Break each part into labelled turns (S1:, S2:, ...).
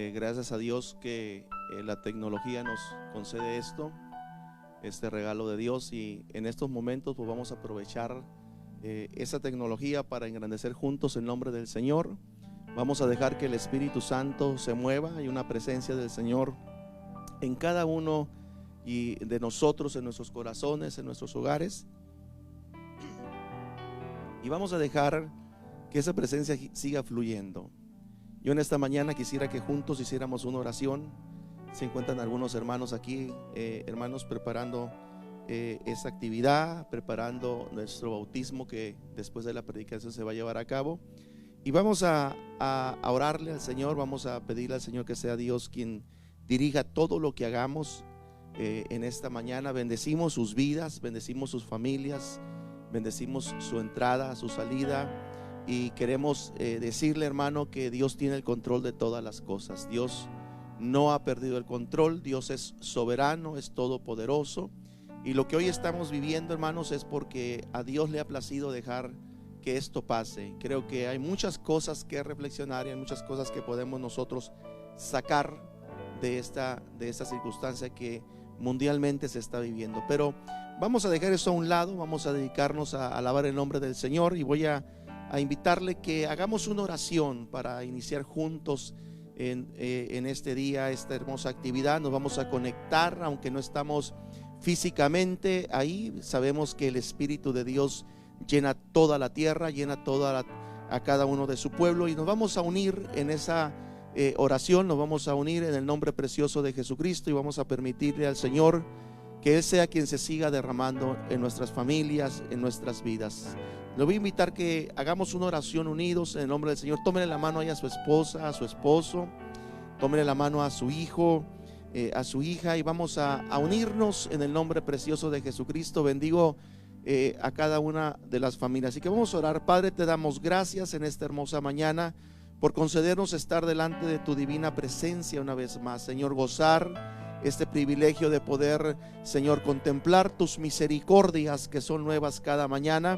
S1: Gracias a Dios que la tecnología nos concede este regalo de Dios, y en estos momentos pues vamos a aprovechar esa tecnología para engrandecer juntos el nombre del Señor. Vamos a dejar que el Espíritu Santo se mueva. Hay una presencia del Señor en cada uno de nosotros, en nuestros corazones, en nuestros hogares, y vamos a dejar que esa presencia siga fluyendo. Yo en esta mañana quisiera que juntos hiciéramos una oración. Se encuentran algunos hermanos aquí, hermanos preparando esa actividad, preparando nuestro bautismo que después de la predicación se va a llevar a cabo. Y vamos a orarle al Señor, vamos a pedirle al Señor que sea Dios quien dirija todo lo que hagamos en esta mañana. Bendecimos sus vidas, bendecimos sus familias, bendecimos su entrada, su salida. Y queremos decirle, hermano, que Dios tiene el control de todas las cosas. Dios no ha perdido el control. Dios es soberano, es todopoderoso. Y lo que hoy estamos viviendo, hermanos, es porque a Dios le ha placido dejar que esto pase. Creo que hay muchas cosas que reflexionar y hay muchas cosas que podemos nosotros sacar de esta circunstancia que mundialmente se está viviendo. Pero vamos a dejar eso a un lado, vamos a dedicarnos a alabar el nombre del Señor, y voy a invitarle que hagamos una oración para iniciar juntos en este día esta hermosa actividad. Nos vamos a conectar, aunque no estamos físicamente ahí. Sabemos que el Espíritu de Dios llena toda la tierra, llena a cada uno de su pueblo, y nos vamos a unir en esa oración. Nos vamos a unir en el nombre precioso de Jesucristo, y vamos a permitirle al Señor que Él sea quien se siga derramando en nuestras familias, en nuestras vidas. Le voy a invitar que hagamos una oración unidos en el nombre del Señor. Tómenle la mano ahí a su esposa, a su esposo, tómenle la mano a su hijo, a su hija, y vamos a unirnos en el nombre precioso de Jesucristo. Bendigo a cada una de las familias. Así que vamos a orar. Padre, te damos gracias en esta hermosa mañana por concedernos estar delante de tu divina presencia una vez más, Señor. Gozar este privilegio de poder, Señor, contemplar tus misericordias que son nuevas cada mañana.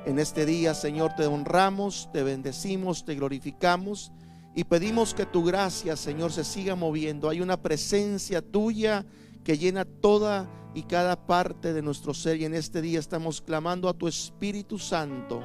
S1: En este día, Señor, te honramos, te bendecimos, te glorificamos y pedimos que tu gracia, Señor, se siga moviendo. Hay una presencia tuya que llena toda y cada parte de nuestro ser, y en este día estamos clamando a tu Espíritu Santo,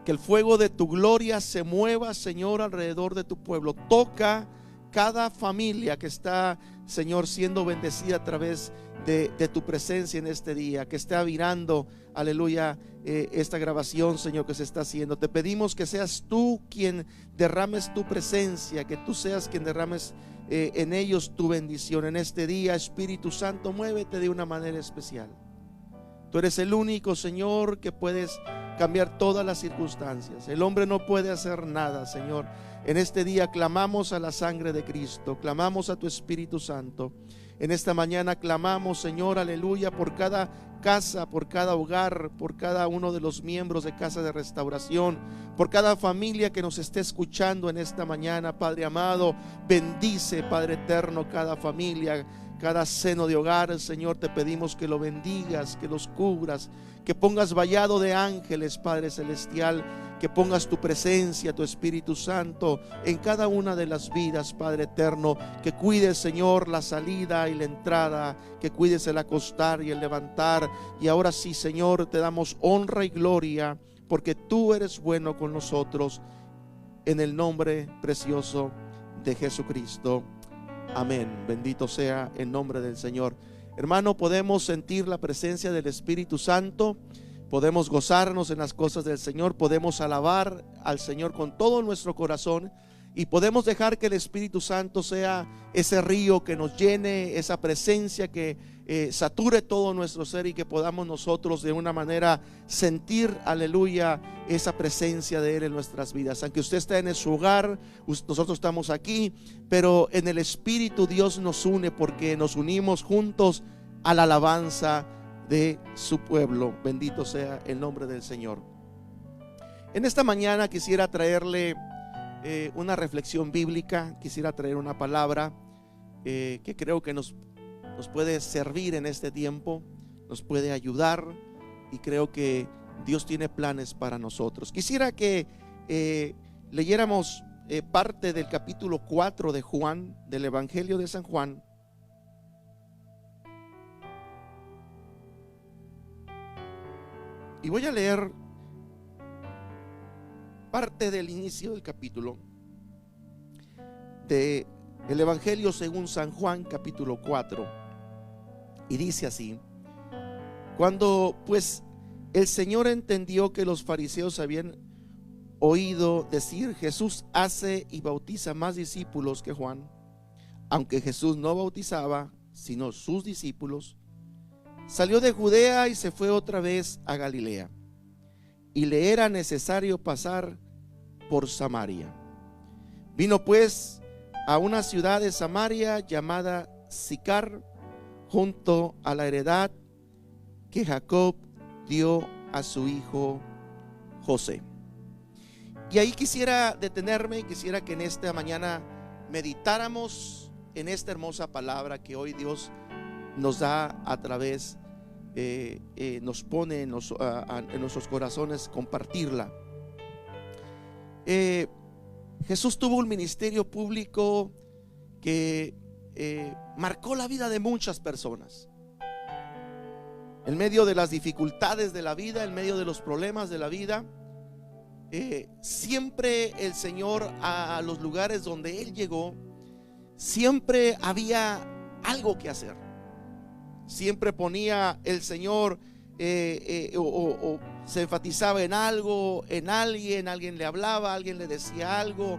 S1: que el fuego de tu gloria se mueva, Señor, alrededor de tu pueblo. Toca cada familia que está, Señor, siendo bendecida a través de tu presencia en este día, que está mirando, aleluya, esta grabación, Señor, que se está haciendo. Te pedimos que seas tú quien derrames tu presencia, que tú seas quien derrames en ellos tu bendición. En este día, Espíritu Santo, muévete de una manera especial. Tú eres el único, Señor, que puedes cambiar todas las circunstancias. El hombre no puede hacer nada, Señor. En este día clamamos a la sangre de Cristo, clamamos a tu Espíritu Santo. En esta mañana clamamos, Señor, aleluya, por cada casa, por cada hogar, por cada uno de los miembros de Casa de Restauración, por cada familia que nos esté escuchando en esta mañana. Padre amado, bendice, Padre eterno, cada familia, cada seno de hogar. Señor, te pedimos que lo bendigas, que los cubras, que pongas vallado de ángeles, Padre celestial, que pongas tu presencia, tu Espíritu Santo en cada una de las vidas, Padre eterno. Que cuides, Señor, la salida y la entrada, que cuides el acostar y el levantar. Y ahora sí, Señor, te damos honra y gloria, porque tú eres bueno con nosotros, en el nombre precioso de Jesucristo. Amén. Bendito sea el nombre del Señor. Hermano, podemos sentir la presencia del Espíritu Santo, podemos gozarnos en las cosas del Señor, podemos alabar al Señor con todo nuestro corazón, y podemos dejar que el Espíritu Santo sea ese río que nos llene, esa presencia que sature todo nuestro ser, y que podamos nosotros de una manera sentir, aleluya, esa presencia de Él en nuestras vidas. Aunque usted está en su hogar, nosotros estamos aquí, pero en el Espíritu Dios nos une, porque nos unimos juntos a la alabanza de su pueblo. Bendito sea el nombre del Señor. En esta mañana quisiera traerle una reflexión bíblica, quisiera traer una palabra que creo que nos puede servir en este tiempo, nos puede ayudar, y creo que Dios tiene planes para nosotros. Quisiera que leyéramos parte del capítulo 4 de Juan, del Evangelio de San Juan. Y voy a leer parte del inicio del capítulo de el Evangelio según San Juan, capítulo 4. Y dice así: cuando pues el Señor entendió que los fariseos habían oído decir: Jesús hace y bautiza más discípulos que Juan, aunque Jesús no bautizaba sino sus discípulos, salió de Judea y se fue otra vez a Galilea, y le era necesario pasar por Samaria. Vino pues a una ciudad de Samaria llamada Sicar, junto a la heredad que Jacob dio a su hijo José. Y ahí quisiera detenerme, quisiera que en esta mañana meditáramos en esta hermosa palabra que hoy Dios nos da a través, nos pone en nuestros corazones compartirla. Jesús tuvo un ministerio público que marcó la vida de muchas personas. En medio de las dificultades de la vida, en medio de los problemas de la vida, siempre el Señor, a los lugares donde Él llegó, siempre había algo que hacer. Siempre ponía el Señor o se enfatizaba en algo, en alguien le hablaba, alguien le decía algo,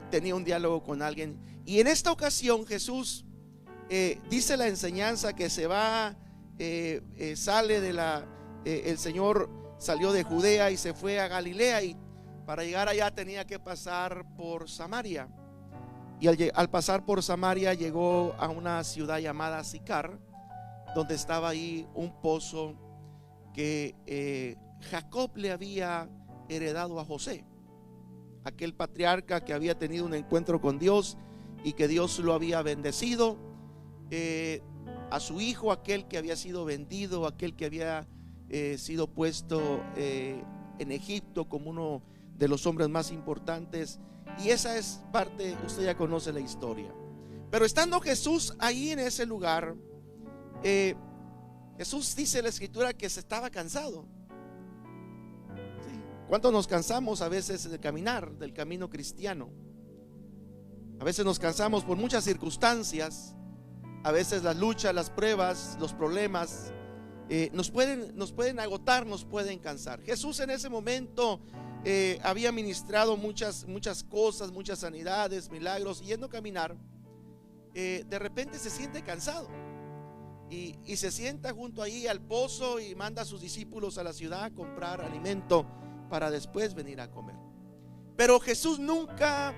S1: tenía un diálogo con alguien. Y en esta ocasión Jesús dice la enseñanza que se va, sale de el Señor salió de Judea y se fue a Galilea, y para llegar allá tenía que pasar por Samaria. Y al pasar por Samaria llegó a una ciudad llamada Sicar, donde estaba ahí un pozo que Jacob le había heredado a José, aquel patriarca que había tenido un encuentro con Dios y que Dios lo había bendecido, a su hijo, aquel que había sido vendido, aquel que había sido puesto en Egipto como uno de los hombres más importantes. Y esa es parte, usted ya conoce la historia. Pero estando Jesús ahí en ese lugar, Jesús dice en la escritura que se estaba cansado. ¿Sí? ¿Cuántos nos cansamos a veces de caminar, del camino cristiano? A veces nos cansamos por muchas circunstancias. A veces las luchas, las pruebas, los problemas nos pueden agotar, nos pueden cansar. Jesús en ese momento había ministrado muchas cosas, muchas sanidades, milagros, y yendo a caminar, de repente se siente cansado y se sienta junto ahí al pozo y manda a sus discípulos a la ciudad a comprar alimento para después venir a comer. Pero Jesús nunca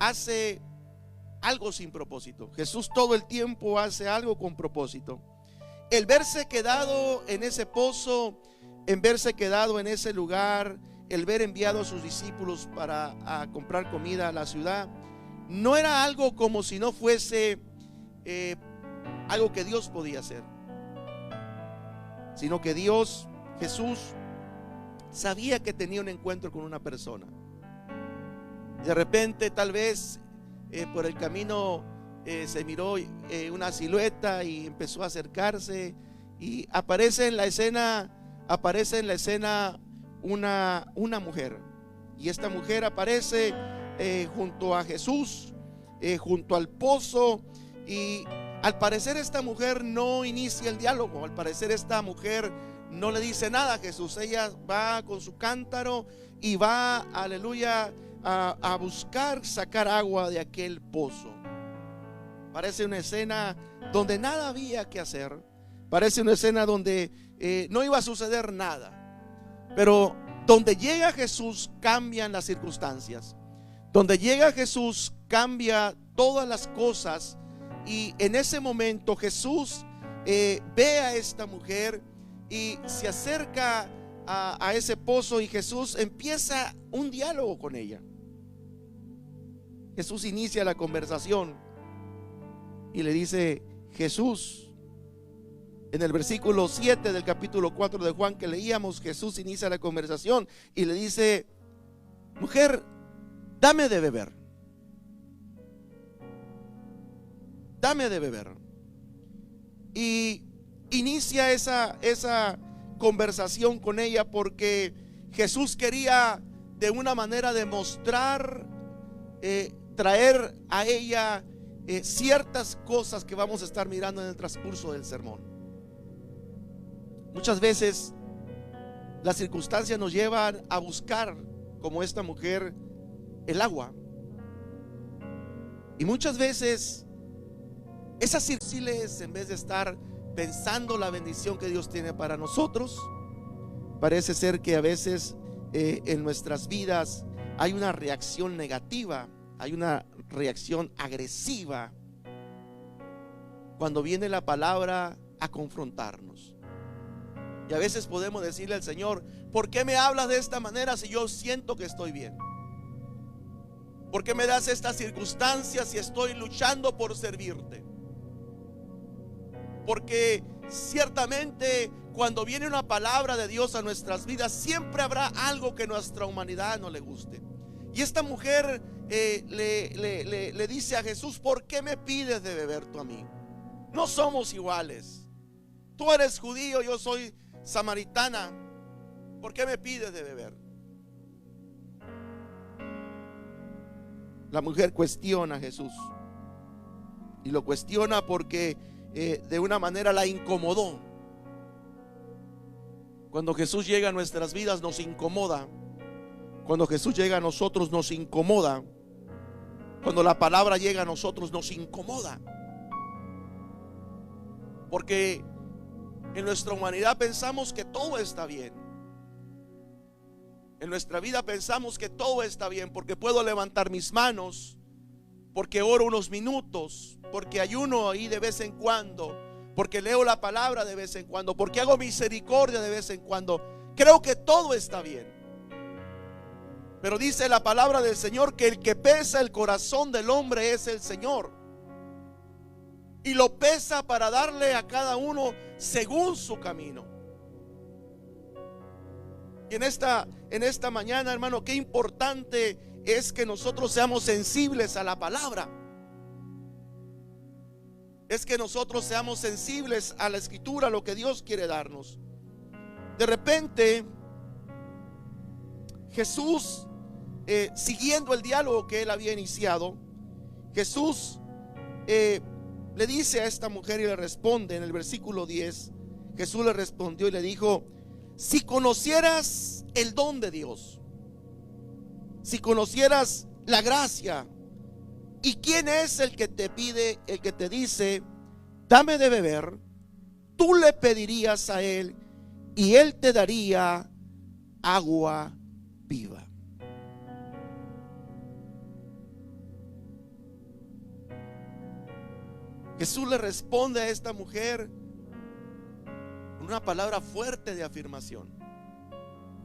S1: hace algo sin propósito. Jesús todo el tiempo hace algo con propósito. El verse quedado en ese pozo, en verse quedado en ese lugar, el ver enviado a sus discípulos a comprar comida a la ciudad, no era algo como si no fuese algo que Dios podía hacer, sino que Jesús sabía que tenía un encuentro con una persona. De repente, tal vez por el camino se miró una silueta y empezó a acercarse, y aparece en la escena una mujer, y esta mujer aparece junto a Jesús, junto al pozo, y al parecer esta mujer no inicia el diálogo. Al parecer esta mujer no le dice nada a Jesús. Ella va con su cántaro y va, aleluya, a buscar sacar agua de aquel pozo. Parece una escena donde nada había que hacer. Parece una escena donde no iba a suceder nada. Pero donde llega Jesús cambian las circunstancias. Donde llega Jesús cambia todas las cosas. Y en ese momento Jesús ve a esta mujer y se acerca a ese pozo, y Jesús empieza un diálogo con ella. Jesús inicia la conversación y le dice: Jesús, en el versículo 7 del capítulo 4 de Juan que leíamos, Jesús inicia la conversación y le dice: mujer, dame de beber. Dame de beber. Y inicia esa conversación con ella porque Jesús quería de una manera demostrar, traer a ella ciertas cosas que vamos a estar mirando en el transcurso del sermón. Muchas veces las circunstancias nos llevan a buscar, como esta mujer, el agua. Y muchas veces esas circunstancias, en vez de estar pensando la bendición que Dios tiene para nosotros, parece ser que a veces en nuestras vidas hay una reacción negativa, hay una reacción agresiva cuando viene la palabra a confrontarnos. Y a veces podemos decirle al Señor: ¿por qué me hablas de esta manera si yo siento que estoy bien? ¿Por qué me das estas circunstancias si estoy luchando por servirte? Porque ciertamente cuando viene una palabra de Dios a nuestras vidas, siempre habrá algo que nuestra humanidad no le guste. Y esta mujer le dice a Jesús: ¿por qué me pides de beber tú a mí? No somos iguales. Tú eres judío, yo soy samaritana. ¿Por qué me pides de beber? La mujer cuestiona a Jesús. Y lo cuestiona porque de una manera la incomodó. Cuando Jesús llega a nuestras vidas nos incomoda. Cuando Jesús llega a nosotros nos incomoda. Cuando la palabra llega a nosotros nos incomoda. Porque en nuestra humanidad pensamos que todo está bien. En nuestra vida pensamos que todo está bien porque puedo levantar mis manos, porque oro unos minutos, porque ayuno ahí de vez en cuando, porque leo la palabra de vez en cuando, porque hago misericordia de vez en cuando. Creo que todo está bien. Pero dice la palabra del Señor que el que pesa el corazón del hombre es el Señor. Y lo pesa para darle a cada uno según su camino. Y en esta mañana, hermano, qué importante es que nosotros seamos sensibles a la palabra. Es que nosotros seamos sensibles a la escritura, a lo que Dios quiere darnos. De repente, Jesús, siguiendo el diálogo que él había iniciado, Jesús le dice a esta mujer y le responde en el versículo 10. Jesús le respondió y le dijo: si conocieras el don de Dios, si conocieras la gracia, y quién es el que te pide, el que te dice: dame de beber, tú le pedirías a él y él te daría agua viva. Jesús le responde a esta mujer con una palabra fuerte de afirmación,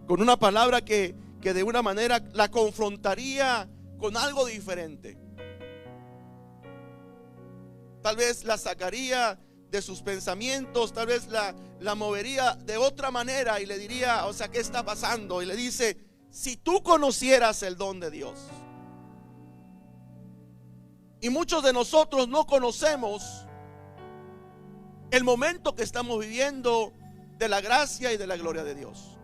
S1: con una palabra que de una manera la confrontaría con algo diferente. Tal vez la sacaría de sus pensamientos, tal vez la movería de otra manera y le diría: o sea, ¿qué está pasando? Y le dice: si tú conocieras el don de Dios. Y muchos de nosotros no conocemos el momento que estamos viviendo de la gracia y de la gloria de Dios.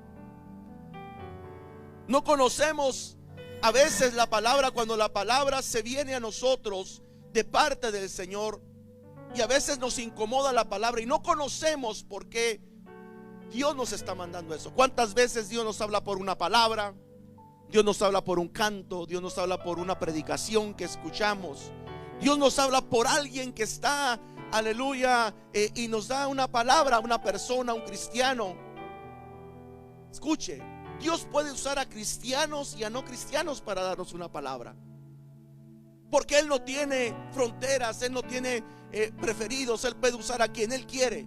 S1: No conocemos a veces la palabra, cuando la palabra se viene a nosotros de parte del Señor, y a veces nos incomoda la palabra y no conocemos por qué Dios nos está mandando eso. ¿Cuántas veces Dios nos habla por una palabra? Dios nos habla por un canto, Dios nos habla por una predicación que escuchamos, Dios nos habla por alguien que está, aleluya, y nos da una palabra, una persona, un cristiano. Escuche, Dios puede usar a cristianos y a no cristianos para darnos una palabra, porque Él no tiene fronteras, Él no tiene preferidos. Él puede usar a quien Él quiere.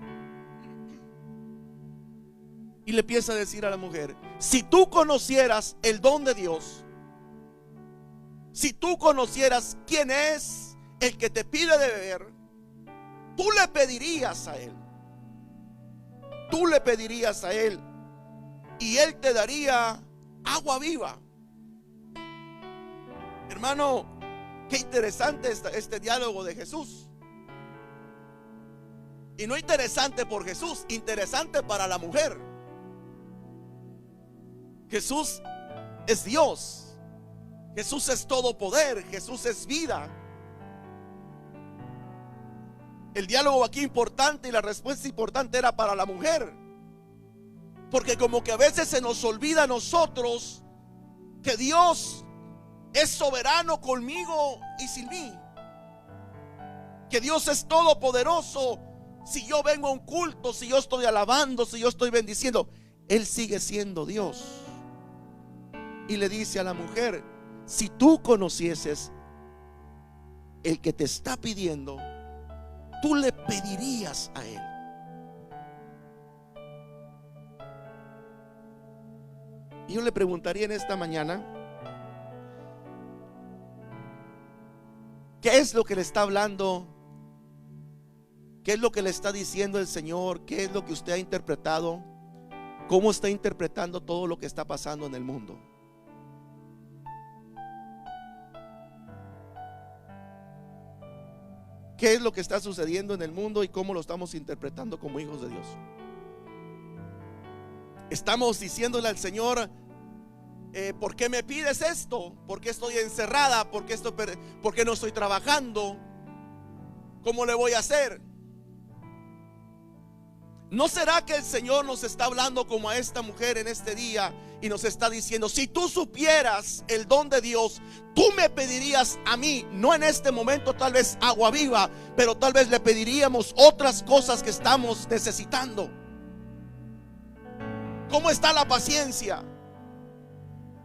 S1: Y le empieza a decir a la mujer: si tú conocieras el don de Dios, si tú conocieras quién es el que te pide de beber, tú le pedirías a Él. Tú le pedirías a Él y Él te daría agua viva. Hermano, qué interesante este diálogo de Jesús. Y no interesante por Jesús, interesante para la mujer. Jesús es Dios. Jesús es todo poder. Jesús es vida. El diálogo aquí importante y la respuesta importante era para la mujer. Porque como que a veces se nos olvida a nosotros que Dios es soberano conmigo y sin mí. Que Dios es todopoderoso. Si yo vengo a un culto, si yo estoy alabando, si yo estoy bendiciendo, Él sigue siendo Dios. Y le dice a la mujer: si tú conocieses el que te está pidiendo, tú le pedirías a Él. Y yo le preguntaría en esta mañana, ¿qué es lo que le está hablando? ¿Qué es lo que le está diciendo el Señor? ¿Qué es lo que usted ha interpretado? ¿Cómo está interpretando todo lo que está pasando en el mundo? ¿Qué es lo que está sucediendo en el mundo y cómo lo estamos interpretando como hijos de Dios? Estamos diciéndole al Señor: ¿por qué me pides esto? ¿Por qué estoy encerrada? ¿Por qué no estoy trabajando? ¿Cómo le voy a hacer? ¿No será que el Señor nos está hablando como a esta mujer en este día y nos está diciendo: si tú supieras el don de Dios, tú me pedirías a mí, no en este momento tal vez agua viva, pero tal vez le pediríamos otras cosas que estamos necesitando? ¿Cómo está la paciencia?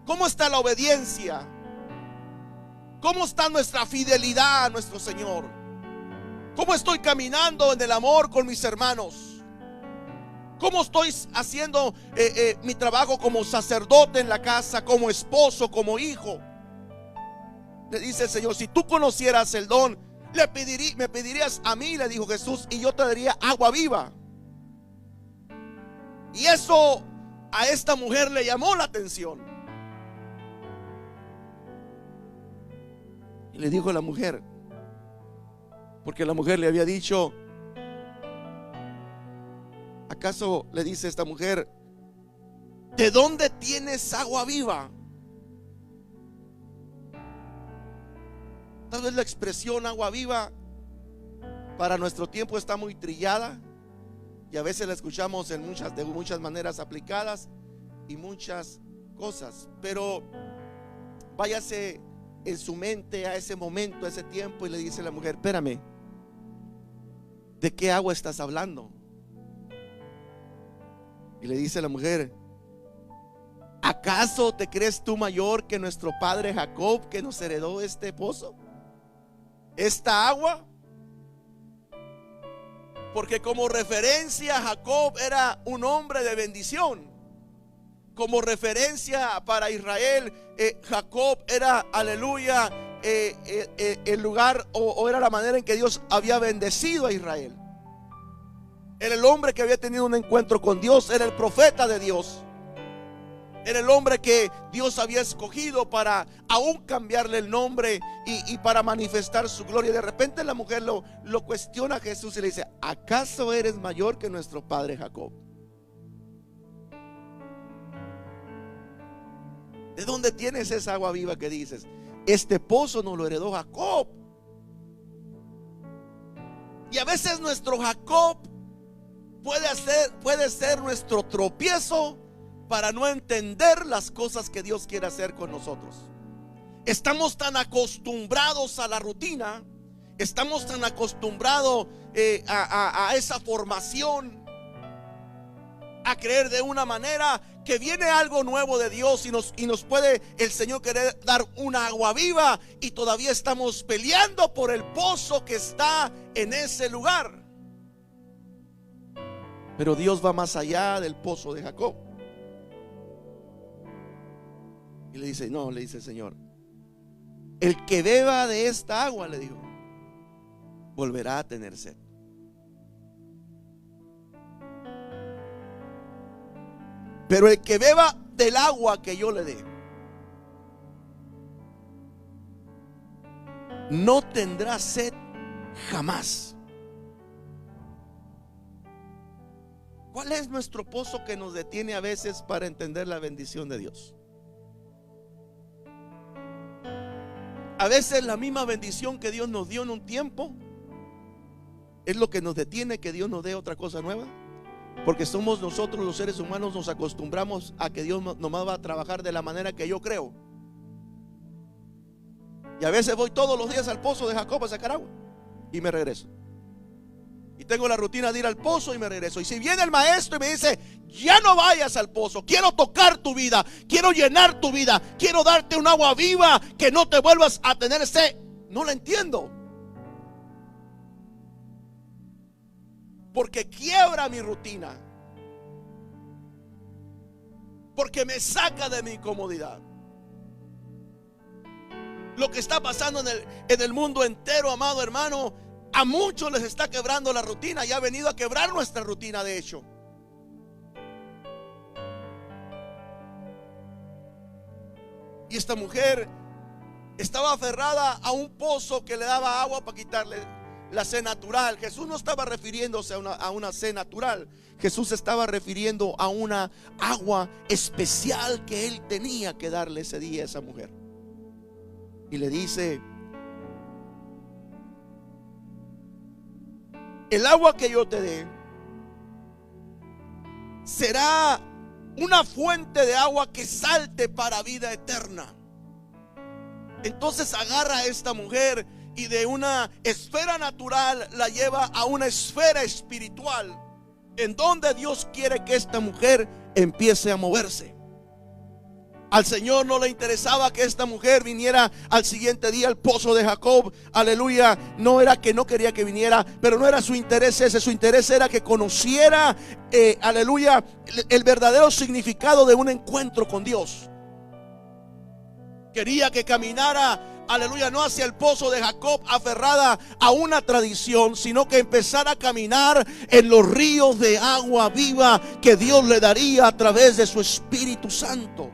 S1: ¿Cómo está la obediencia? ¿Cómo está nuestra fidelidad a nuestro Señor? ¿Cómo estoy caminando en el amor con mis hermanos? ¿Cómo estoy haciendo mi trabajo como sacerdote en la casa, como esposo, como hijo? Le dice el Señor: si tú conocieras el don, me pedirías a mí, le dijo Jesús, y yo te daría agua viva. Y eso a esta mujer le llamó la atención. Y le dijo a la mujer, porque la mujer le había dicho: ¿acaso, le dice esta mujer, de dónde tienes agua viva? Tal vez la expresión agua viva para nuestro tiempo está muy trillada y a veces la escuchamos de muchas maneras aplicadas y muchas cosas, pero váyase en su mente a ese momento, a ese tiempo, y le dice a la mujer: espérame, ¿de qué agua estás hablando? Y le dice a la mujer: ¿acaso te crees tú mayor que nuestro padre Jacob, que nos heredó este pozo, esta agua? Porque como referencia, Jacob era un hombre de bendición. Como referencia para Israel, Jacob era, aleluya, el lugar o era la manera en que Dios había bendecido a Israel. Era el hombre que había tenido un encuentro con Dios, era el profeta de Dios, era el hombre que Dios había escogido para aún cambiarle el nombre y para manifestar su gloria. De repente la mujer lo cuestiona a Jesús y le dice: ¿acaso eres mayor que nuestro padre Jacob? ¿De dónde tienes esa agua viva que dices? Este pozo nos lo heredó Jacob. Y a veces nuestro Jacob puede ser nuestro tropiezo para no entender las cosas que Dios quiere hacer con nosotros. Estamos tan acostumbrados a la rutina, estamos tan acostumbrados a esa formación, a creer de una manera, que viene algo nuevo de Dios y nos puede el Señor querer dar una agua viva, y todavía estamos peleando por el pozo que está en ese lugar. Pero Dios va más allá del pozo de Jacob. Y le dice: no, le dice el Señor, el que beba de esta agua, le dijo, volverá a tener sed. Pero el que beba del agua que yo le dé, no tendrá sed jamás. ¿Cuál es nuestro pozo que nos detiene a veces para entender la bendición de Dios? A veces la misma bendición que Dios nos dio en un tiempo es lo que nos detiene que Dios nos dé otra cosa nueva. Porque somos nosotros los seres humanos, nos acostumbramos a que Dios nomás va a trabajar de la manera que yo creo. Y a veces voy todos los días al pozo de Jacob a sacar agua y me regreso. Y tengo la rutina de ir al pozo y me regreso. Y si viene el maestro y me dice: ya no vayas al pozo, quiero tocar tu vida, quiero llenar tu vida, quiero darte un agua viva, que no te vuelvas a tener sed, no la entiendo. Porque quiebra mi rutina, porque me saca de mi comodidad. Lo que está pasando en el mundo entero, amado hermano, a muchos les está quebrando la rutina y ha venido a quebrar nuestra rutina, de hecho. Y esta mujer estaba aferrada a un pozo que le daba agua para quitarle la sed natural. Jesús no estaba refiriéndose a una sed natural. Jesús estaba refiriendo a una agua especial que él tenía que darle ese día a esa mujer. Y le dice: el agua que yo te dé será una fuente de agua que salte para vida eterna. Entonces agarra a esta mujer y de una esfera natural la lleva a una esfera espiritual, en donde Dios quiere que esta mujer empiece a moverse. Al Señor no le interesaba que esta mujer viniera al siguiente día al pozo de Jacob. Aleluya. No era que no quería que viniera, pero no era su interés ese. Su interés era que conociera, aleluya, el verdadero significado de un encuentro con Dios. Quería que caminara, aleluya, no hacia el pozo de Jacob aferrada a una tradición, sino que empezara a caminar en los ríos de agua viva que Dios le daría a través de su Espíritu Santo.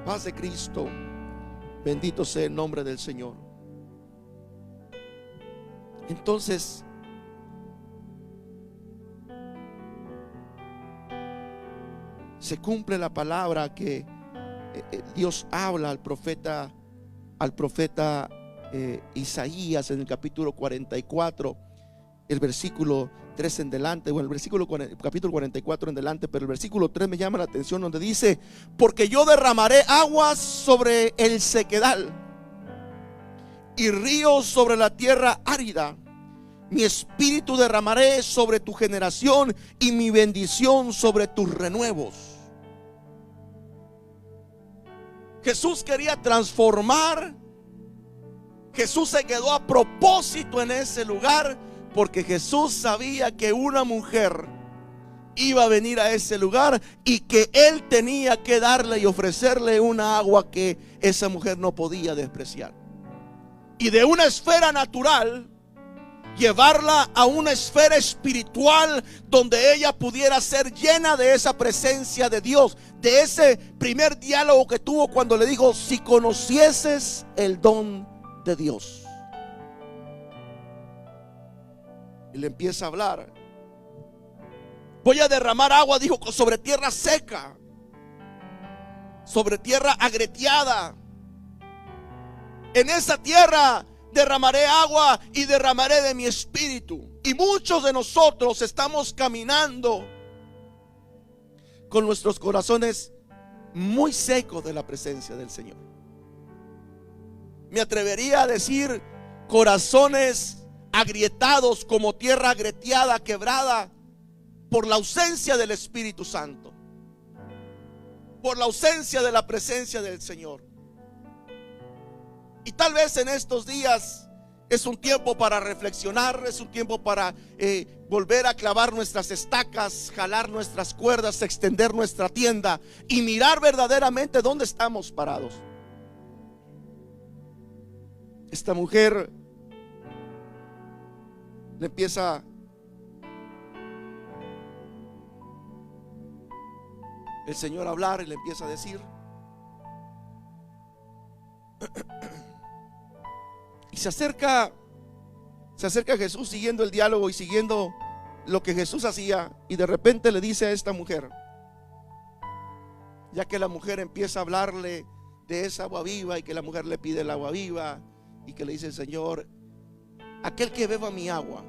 S1: Paz de Cristo, bendito sea el nombre del Señor. Entonces, se cumple la palabra que Dios habla al profeta Isaías en el capítulo 44, el versículo 3 en delante, o el capítulo 44 en delante, pero el versículo 3 me llama la atención, donde dice: porque yo derramaré aguas sobre el sequedal y ríos sobre la tierra árida. Mi espíritu derramaré sobre tu generación y mi bendición sobre tus renuevos. Jesús quería transformar. Jesús se quedó a propósito en ese lugar porque Jesús sabía que una mujer iba a venir a ese lugar y que él tenía que darle y ofrecerle una agua que esa mujer no podía despreciar. Y de una esfera natural llevarla a una esfera espiritual donde ella pudiera ser llena de esa presencia de Dios, de ese primer diálogo que tuvo cuando le dijo: si conocieses el don de Dios. Y le empieza a hablar: voy a derramar agua, dijo, sobre tierra seca, sobre tierra agrietida. En esa tierra derramaré agua y derramaré de mi espíritu. Y muchos de nosotros estamos caminando con nuestros corazones muy secos de la presencia del Señor. Me atrevería a decir corazones agrietados, como tierra agrietada, quebrada, por la ausencia del Espíritu Santo, por la ausencia de la presencia del Señor. Y tal vez en estos días es un tiempo para reflexionar, es un tiempo para volver a clavar nuestras estacas, jalar nuestras cuerdas, extender nuestra tienda y mirar verdaderamente dónde estamos parados. Esta mujer le empieza el Señor a hablar y le empieza a decir: Y se acerca a Jesús siguiendo el diálogo y siguiendo lo que Jesús hacía, y de repente le dice a esta mujer, ya que la mujer empieza a hablarle de esa agua viva, y que la mujer le pide el agua viva, y que le dice el Señor: aquel que beba mi agua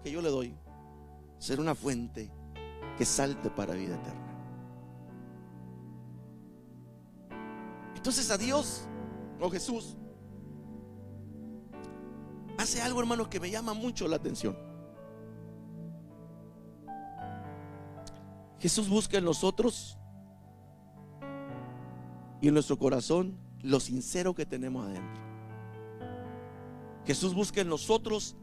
S1: que yo le doy será una fuente que salte para vida eterna. Entonces a Dios, o Jesús, hace algo, hermanos, que me llama mucho la atención. Jesús busca en nosotros y en nuestro corazón lo sincero que tenemos adentro. Jesús busca en nosotros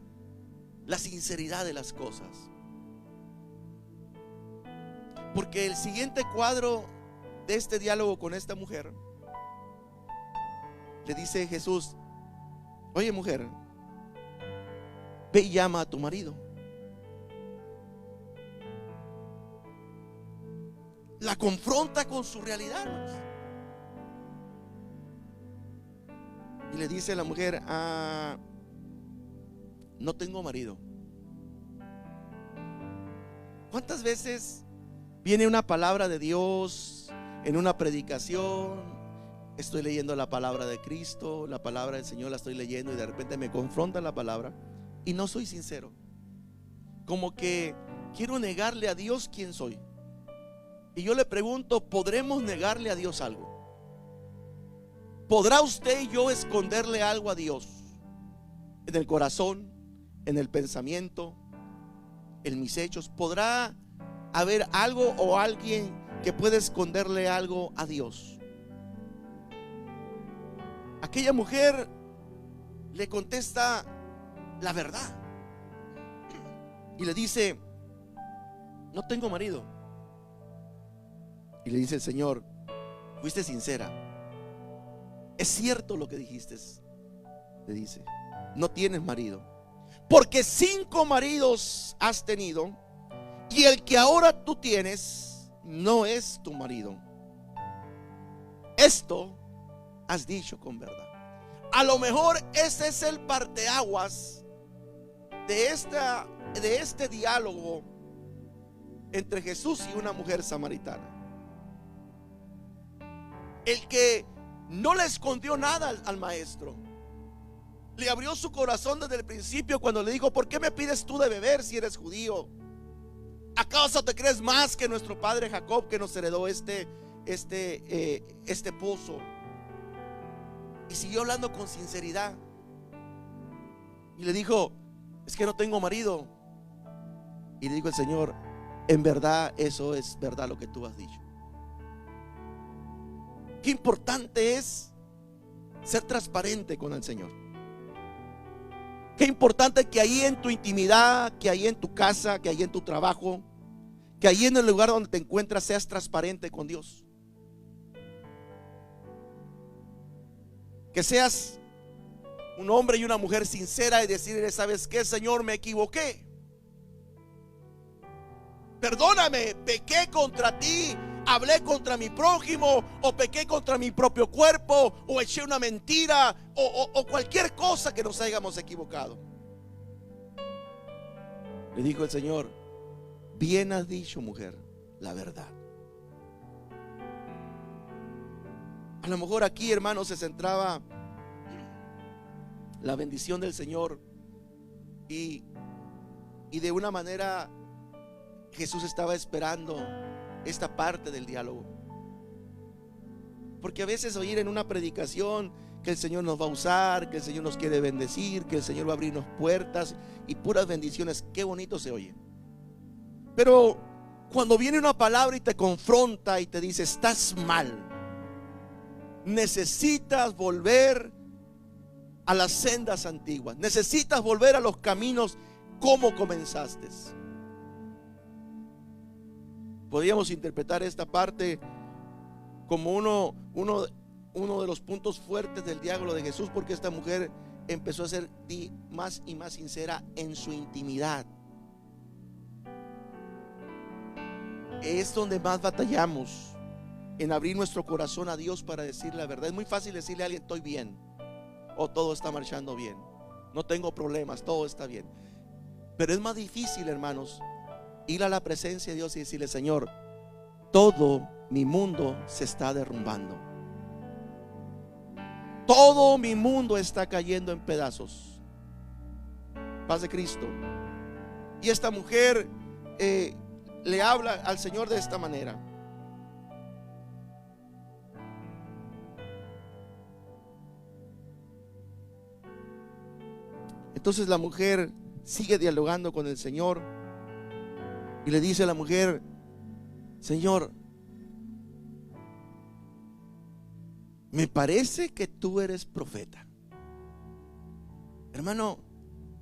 S1: la sinceridad de las cosas. Porque el siguiente cuadro de este diálogo con esta mujer, le dice Jesús: oye, mujer, ve y llama a tu marido. La confronta con su realidad, hermanos. Y le dice a la mujer: no tengo marido. ¿Cuántas veces viene una palabra de Dios en una predicación? Estoy leyendo la palabra de Cristo, la palabra del Señor la estoy leyendo, y de repente me confronta la palabra y no soy sincero. Como que quiero negarle a Dios quién soy. Y yo le pregunto: ¿podremos negarle a Dios algo? ¿Podrá usted y yo esconderle algo a Dios? En el corazón, en el pensamiento, en mis hechos. ¿Podrá haber algo o alguien que pueda esconderle algo a Dios? Aquella mujer le contesta la verdad y le dice: no tengo marido. Y le dice el Señor: fuiste sincera, es cierto lo que dijiste. Le dice: no tienes marido, porque 5 maridos has tenido, y el que ahora tú tienes no es tu marido. Esto has dicho con verdad. A lo mejor ese es el parteaguas de este diálogo entre Jesús y una mujer samaritana. El que no le escondió nada al maestro, le abrió su corazón desde el principio cuando le dijo: ¿por qué me pides tú de beber si eres judío? ¿Acaso te crees más que nuestro padre Jacob, que nos heredó este pozo? Y siguió hablando con sinceridad. Y le dijo: es que no tengo marido. Y le dijo el Señor: en verdad, eso es verdad lo que tú has dicho. Qué importante es ser transparente con el Señor. Qué importante que ahí en tu intimidad, que ahí en tu casa, que ahí en tu trabajo, que ahí en el lugar donde te encuentras, seas transparente con Dios. Que seas un hombre y una mujer sincera y decirle: ¿sabes qué, Señor? Me equivoqué. Perdóname, pequé contra ti, hablé contra mi prójimo, o pequé contra mi propio cuerpo, o eché una mentira, o cualquier cosa que nos hayamos equivocado. Le dijo el Señor: bien has dicho, mujer, la verdad. A lo mejor aquí, hermano, se centraba la bendición del Señor, y de una manera Jesús estaba esperando esta parte del diálogo. Porque a veces oír en una predicación que el Señor nos va a usar, que el Señor nos quiere bendecir, que el Señor va a abrirnos puertas y puras bendiciones, qué bonito se oye. Pero cuando viene una palabra y te confronta y te dice: estás mal, necesitas volver a las sendas antiguas, necesitas volver a los caminos como comenzaste. Podríamos interpretar esta parte como uno de los puntos fuertes del diálogo de Jesús, porque esta mujer empezó a ser más y más sincera en su intimidad. Es donde más batallamos, en abrir nuestro corazón a Dios para decirle la verdad. Es muy fácil decirle a alguien: estoy bien, o todo está marchando bien, no tengo problemas, todo está bien. Pero es más difícil, hermanos, ir a la presencia de Dios y decirle: Señor, todo mi mundo se está derrumbando, todo mi mundo está cayendo en pedazos. Paz de Cristo. Y esta mujer le habla al Señor de esta manera. Entonces la mujer sigue dialogando con el Señor y le dice a la mujer: Señor, me parece que tú eres profeta. Hermano,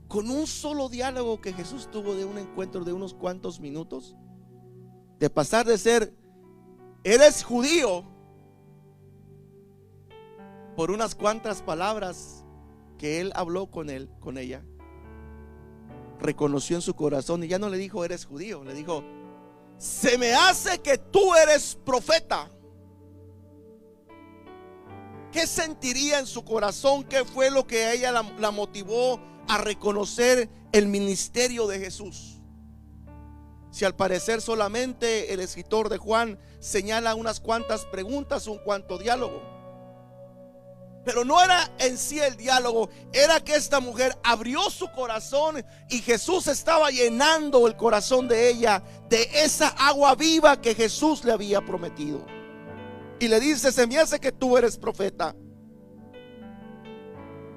S1: con un solo diálogo que Jesús tuvo, de un encuentro de unos cuantos minutos, de pasar de ser eres judío, por unas cuantas palabras que él habló con ella, reconoció en su corazón y ya no le dijo eres judío, le dijo: se me hace que tú eres profeta. ¿Qué sentiría en su corazón? ¿Qué fue lo que a ella la motivó a reconocer el ministerio de Jesús? Si al parecer solamente el escritor de Juan señala unas cuantas preguntas, un cuanto diálogo. Pero no era en sí el diálogo, era que esta mujer abrió su corazón y Jesús estaba llenando el corazón de ella de esa agua viva que Jesús le había prometido. Y le dice: se me hace que tú eres profeta.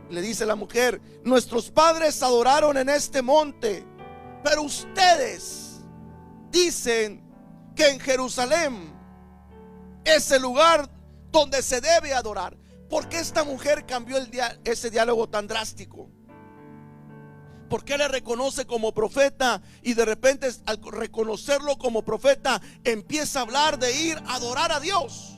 S1: Le dice la mujer: nuestros padres adoraron en este monte, pero ustedes dicen que en Jerusalén es el lugar donde se debe adorar. ¿Por qué esta mujer cambió ese diálogo tan drástico? ¿Por qué le reconoce como profeta y de repente, al reconocerlo como profeta, empieza a hablar de ir a adorar a Dios?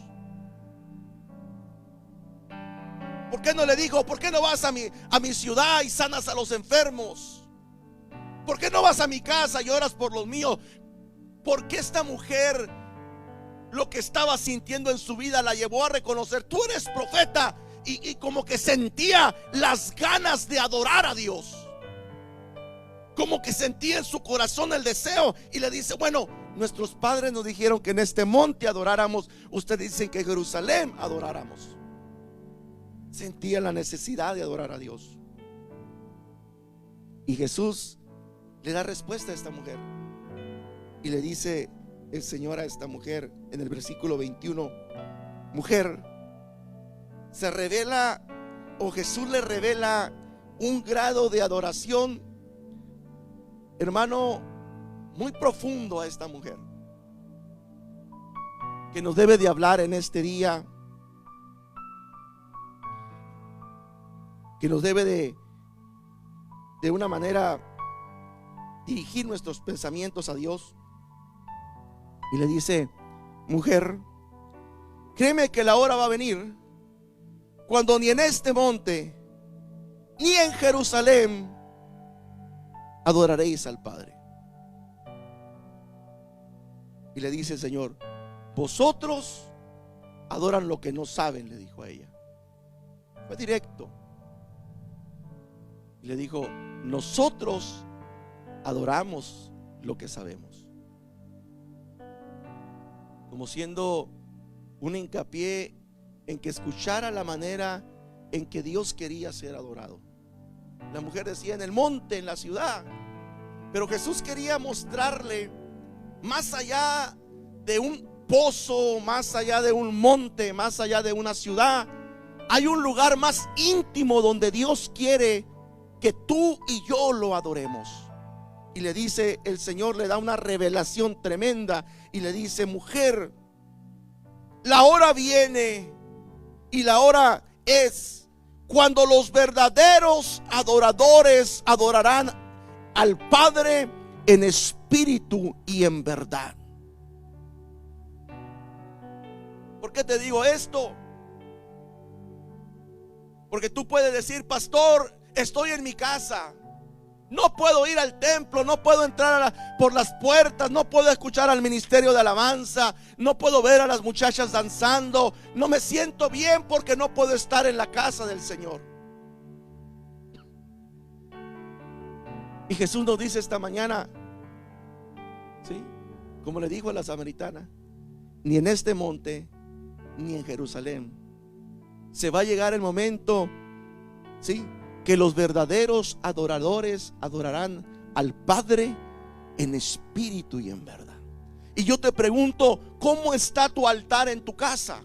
S1: ¿Por qué no le dijo: ¿por qué no vas a mi ciudad y sanas a los enfermos? ¿Por qué no vas a mi casa y oras por los míos? ¿Por qué esta mujer, lo que estaba sintiendo en su vida, la llevó a reconocer: tú eres profeta? Y como que sentía las ganas de adorar a Dios, como que sentía en su corazón el deseo. Y le dice: bueno, nuestros padres nos dijeron que en este monte adoráramos, ustedes dicen que en Jerusalén adoráramos. Sentía la necesidad de adorar a Dios. Y Jesús le da respuesta a esta mujer. Y le dice el Señor a esta mujer en el versículo 21: mujer, se revela, o Jesús le revela un grado de adoración, hermano, muy profundo a esta mujer, que nos debe de hablar en este día, que nos debe de una manera dirigir nuestros pensamientos a Dios. Y le dice: mujer, créeme que la hora va a venir cuando ni en este monte ni en Jerusalén adoraréis al Padre. Y le dice el Señor: vosotros adoran lo que no saben, le dijo a ella. Fue directo. Y le dijo: nosotros adoramos lo que sabemos. Como siendo un hincapié en que escuchara la manera en que Dios quería ser adorado. La mujer decía: en el monte, en la ciudad. Pero Jesús quería mostrarle, más allá de un pozo, más allá de un monte, más allá de una ciudad, hay un lugar más íntimo donde Dios quiere que tú y yo lo adoremos. Y le dice, el Señor le da una revelación tremenda y le dice: mujer, la hora viene y la hora es cuando los verdaderos adoradores adorarán al Padre en espíritu y en verdad. ¿Por qué te digo esto? Porque tú puedes decir: pastor, estoy en mi casa, No puedo ir al templo, no puedo entrar por las puertas, no puedo escuchar al ministerio de alabanza, no puedo ver a las muchachas danzando, no me siento bien porque no puedo estar en la casa del Señor. Y Jesús nos dice esta mañana, ¿sí?, como le dijo a la samaritana, ni en este monte ni en Jerusalén se va a llegar el momento, ¿sí?, que los verdaderos adoradores adorarán al Padre en espíritu y en verdad. Y yo te pregunto, ¿cómo está tu altar en tu casa?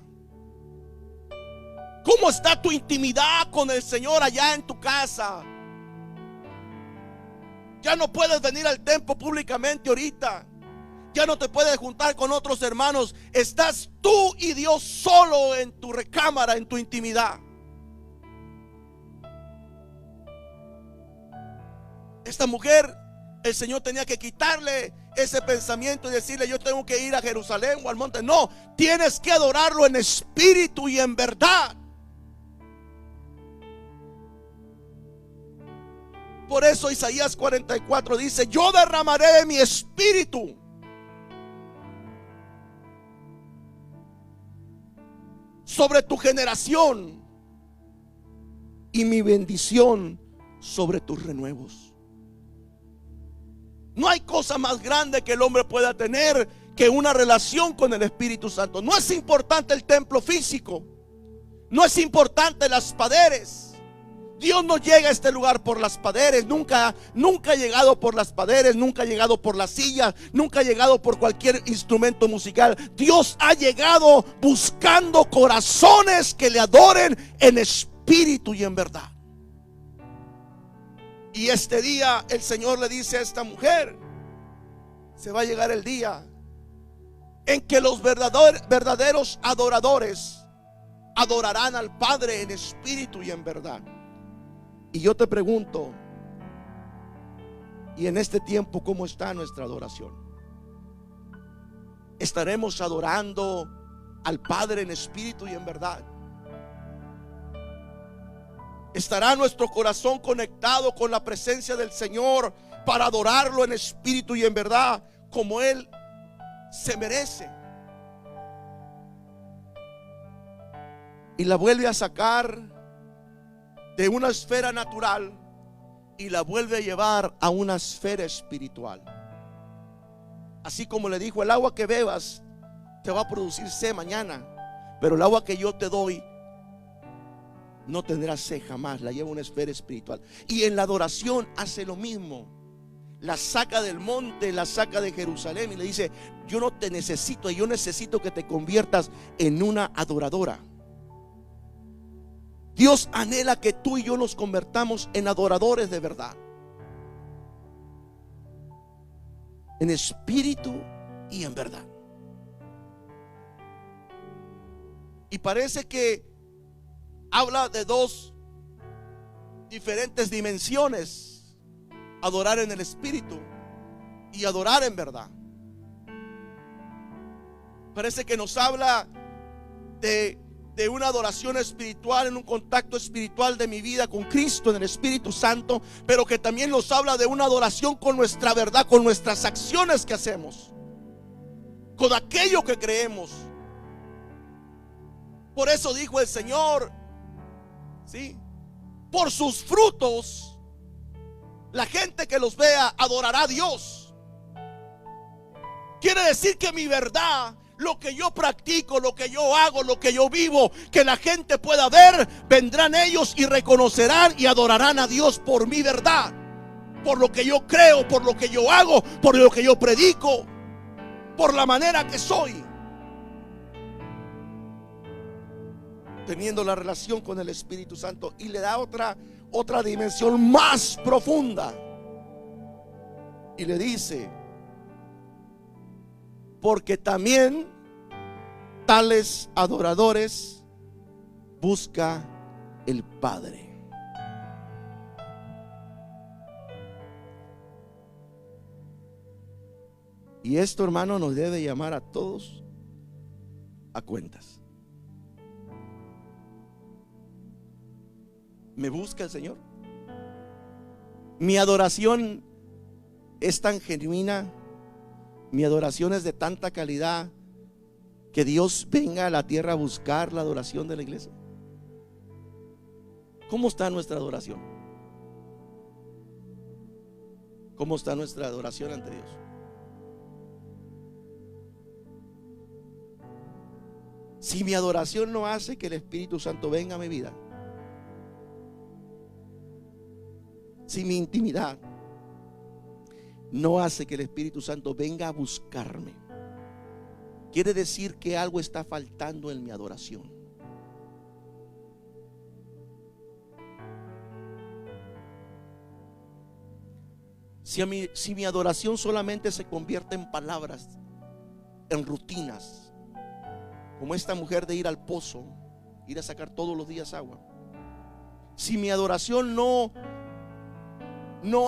S1: ¿Cómo está tu intimidad con el Señor allá en tu casa? Ya no puedes venir al templo públicamente ahorita. Ya no te puedes juntar con otros hermanos. Estás tú y Dios solo en tu recámara, en tu intimidad. Esta mujer, el Señor tenía que quitarle ese pensamiento y decirle: yo tengo que ir a Jerusalén o al monte. No, tienes que adorarlo en espíritu y en verdad. Por eso Isaías 44 dice: yo derramaré de mi espíritu sobre tu generación y mi bendición sobre tus renuevos. No hay cosa más grande que el hombre pueda tener que una relación con el Espíritu Santo. No es importante el templo físico, no es importante las paredes. Dios no llega a este lugar por las paredes. Nunca ha llegado por las paredes, nunca ha llegado por las sillas, nunca ha llegado por cualquier instrumento musical. Dios ha llegado buscando corazones que le adoren en espíritu y en verdad. Y este día el Señor le dice a esta mujer: se va a llegar el día en que los verdaderos adoradores adorarán al Padre en espíritu y en verdad. Y yo te pregunto, ¿y en este tiempo cómo está nuestra adoración? ¿Estaremos adorando al Padre en espíritu y en verdad? ¿Estará nuestro corazón conectado con la presencia del Señor para adorarlo en espíritu y en verdad como Él se merece? Y la vuelve a sacar de una esfera natural y la vuelve a llevar a una esfera espiritual. Así como le dijo: el agua que bebas te va a producir sed mañana, pero el agua que yo te doy no tendrás sed jamás. La lleva a una esfera espiritual. Y en la adoración hace lo mismo. La saca del monte, la saca de Jerusalén y le dice: yo no te necesito, yo necesito que te conviertas en una adoradora. Dios anhela que tú y yo nos convertamos en adoradores de verdad, en espíritu y en verdad. Y parece que habla de dos diferentes dimensiones: adorar en el espíritu y adorar en verdad. Parece que nos habla de una adoración espiritual, en un contacto espiritual de mi vida con Cristo en el Espíritu Santo, pero que también nos habla de una adoración con nuestra verdad, con nuestras acciones que hacemos, con aquello que creemos. Por eso dijo el Señor, ¿sí?, por sus frutos la gente que los vea adorará a Dios. Quiere decir que mi verdad, lo que yo practico, lo que yo hago, lo que yo vivo, que la gente pueda ver, vendrán ellos y reconocerán y adorarán a Dios por mi verdad, por lo que yo creo, por lo que yo hago, por lo que yo predico, por la manera que soy, teniendo la relación con el Espíritu Santo. Y le da otra dimensión más profunda y le dice: porque también tales adoradores busca el Padre. Y esto, hermano, nos debe llamar a todos a cuentas. ¿Me busca el Señor? Mi adoración es tan genuina, mi adoración es de tanta calidad que Dios venga a la tierra a buscar la adoración de la iglesia. ¿Cómo está nuestra adoración? ¿Cómo está nuestra adoración ante Dios? Si mi adoración no hace que el Espíritu Santo venga a mi vida, si mi intimidad no hace que el Espíritu Santo venga a buscarme, quiere decir que algo está faltando en mi adoración. Si mi adoración solamente se convierte en palabras, en rutinas, como esta mujer de ir al pozo, ir a sacar todos los días agua. Si mi adoración no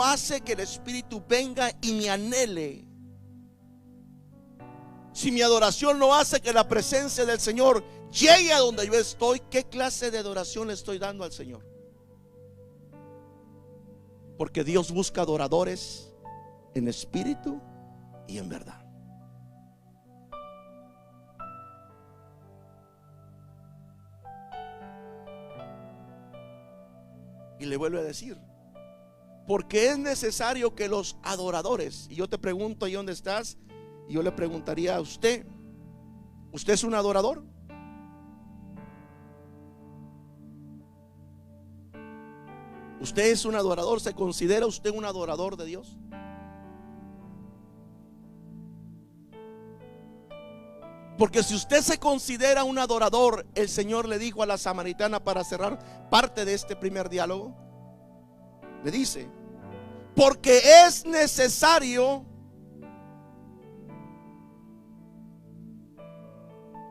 S1: hace que el Espíritu venga y me anhele, si mi adoración no hace que la presencia del Señor llegue a donde yo estoy, ¿qué clase de adoración le estoy dando al Señor? Porque Dios busca adoradores en espíritu y en verdad. Y le vuelvo a decir, porque es necesario que los adoradores, y yo te pregunto ahí donde estás, y yo le preguntaría a usted, ¿usted es un adorador? ¿Usted es un adorador? ¿Se considera usted un adorador de Dios? Porque si usted se considera un adorador, el Señor le dijo a la samaritana, para cerrar parte de este primer diálogo, le dice, porque es necesario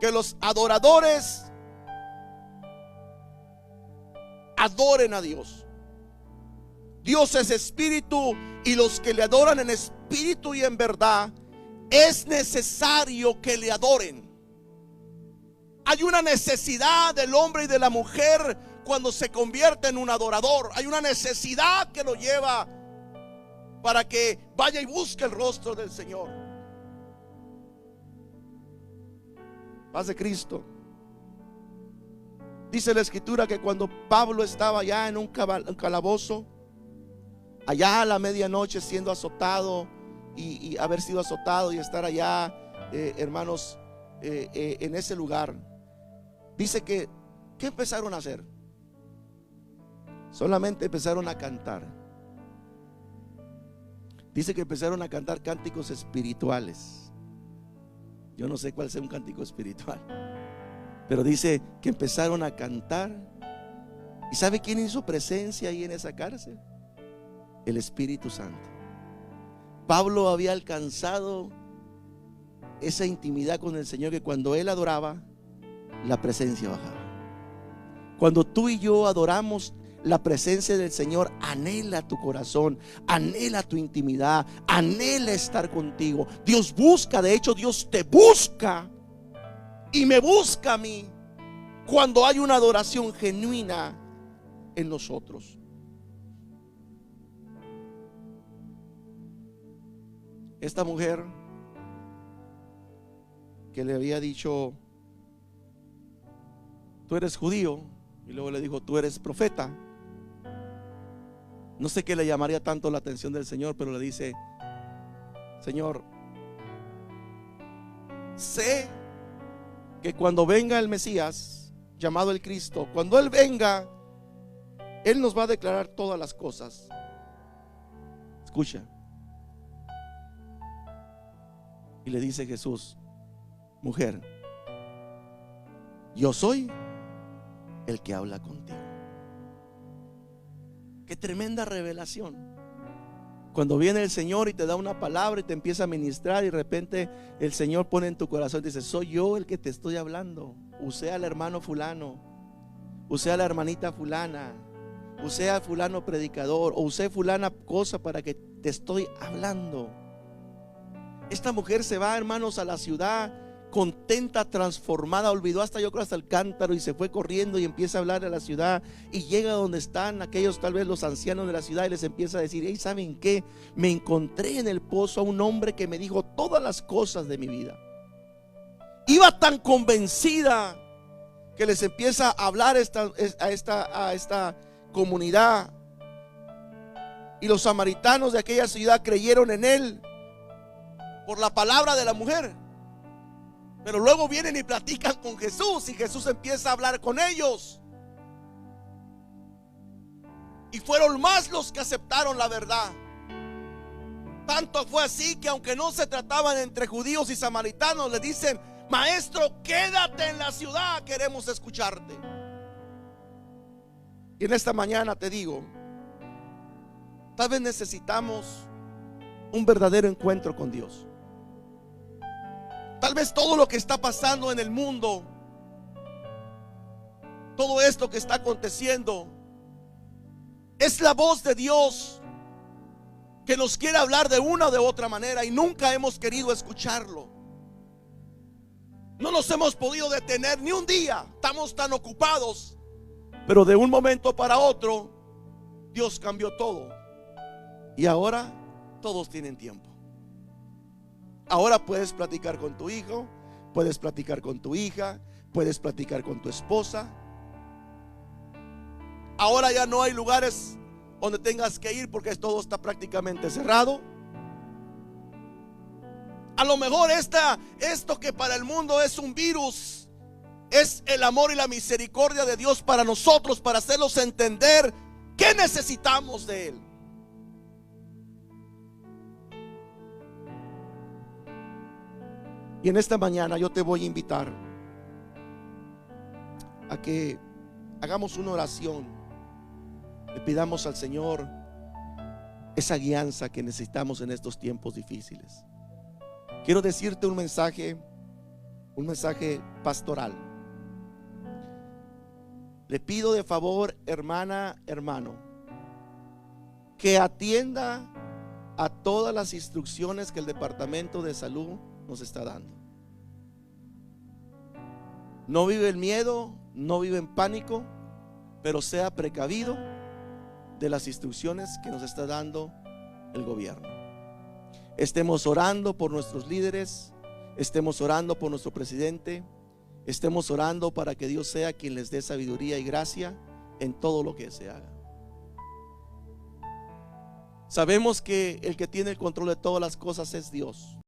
S1: que los adoradores adoren a Dios. Dios es espíritu, y los que le adoran en espíritu y en verdad, es necesario que le adoren. Hay una necesidad del hombre y de la mujer cuando se convierte en un adorador. Hay una necesidad que lo lleva para que vaya y busque el rostro del Señor. Paz de Cristo. Dice la Escritura que cuando Pablo estaba allá en un calabozo, allá a la medianoche, siendo azotado y haber sido azotado y estar allá, hermanos, en ese lugar, dice que ¿qué empezaron a hacer? Solamente empezaron a cantar. Dice que empezaron a cantar cánticos espirituales. Yo no sé cuál sea un cántico espiritual, pero dice que empezaron a cantar. ¿Y sabe quién hizo presencia ahí en esa cárcel? El Espíritu Santo. Pablo había alcanzado esa intimidad con el Señor, que cuando él adoraba, la presencia bajaba. Cuando tú y yo adoramos, la presencia del Señor anhela tu corazón, anhela tu intimidad, anhela estar contigo. Dios busca, de hecho Dios te busca y me busca a mí cuando hay una adoración genuina en nosotros. Esta mujer que le había dicho, tú eres judío, y luego le dijo, tú eres profeta. No sé qué le llamaría tanto la atención del Señor, pero le dice, Señor, sé que cuando venga el Mesías, llamado el Cristo, cuando Él venga, Él nos va a declarar todas las cosas. Escucha. Y le dice Jesús, mujer, yo soy el que habla contigo. Qué tremenda revelación. Cuando viene el Señor y te da una palabra y te empieza a ministrar, y de repente el Señor pone en tu corazón y dice, soy yo el que te estoy hablando. Usé al hermano fulano, usé a la hermanita fulana, usé a fulano predicador, o usé fulana cosa para que te estoy hablando. Esta mujer se va, hermanos, a la ciudad contenta, transformada, olvidó hasta, yo creo, hasta el cántaro y se fue corriendo y empieza a hablar a la ciudad y llega donde están aquellos, tal vez los ancianos de la ciudad, y les empieza a decir: hey, ¿saben qué? Me encontré en el pozo a un hombre que me dijo todas las cosas de mi vida. Iba tan convencida que les empieza a hablar a esta comunidad, y los samaritanos de aquella ciudad creyeron en él por la palabra de la mujer. Pero luego vienen y platican con Jesús, y Jesús empieza a hablar con ellos, y fueron más los que aceptaron la verdad. Tanto fue así que, aunque no se trataban entre judíos y samaritanos, le dicen: maestro, quédate en la ciudad, queremos escucharte. Y en esta mañana te digo, tal vez necesitamos un verdadero encuentro con Dios. Tal vez todo lo que está pasando en el mundo, todo esto que está aconteciendo, es la voz de Dios que nos quiere hablar de una o de otra manera, y nunca hemos querido escucharlo. No nos hemos podido detener ni un día, estamos tan ocupados. Pero de un momento para otro, Dios cambió todo, y ahora todos tienen tiempo. Ahora puedes platicar con tu hijo, puedes platicar con tu hija, puedes platicar con tu esposa. Ahora ya no hay lugares donde tengas que ir porque todo está prácticamente cerrado. A lo mejor esto que para el mundo es un virus, es el amor y la misericordia de Dios para nosotros, para hacerlos entender que necesitamos de Él. Y en esta mañana yo te voy a invitar a que hagamos una oración, le pidamos al Señor esa guianza que necesitamos en estos tiempos difíciles. Quiero decirte un mensaje pastoral. Le pido de favor, hermana, hermano, que atienda a todas las instrucciones que el Departamento de Salud nos está dando. No vive el miedo, no vive en pánico, pero sea precavido de las instrucciones que nos está dando el gobierno. Estemos orando por nuestros líderes, estemos orando por nuestro presidente, estemos orando para que Dios sea quien les dé sabiduría y gracia en todo lo que se haga. Sabemos que el que tiene el control de todas las cosas es Dios.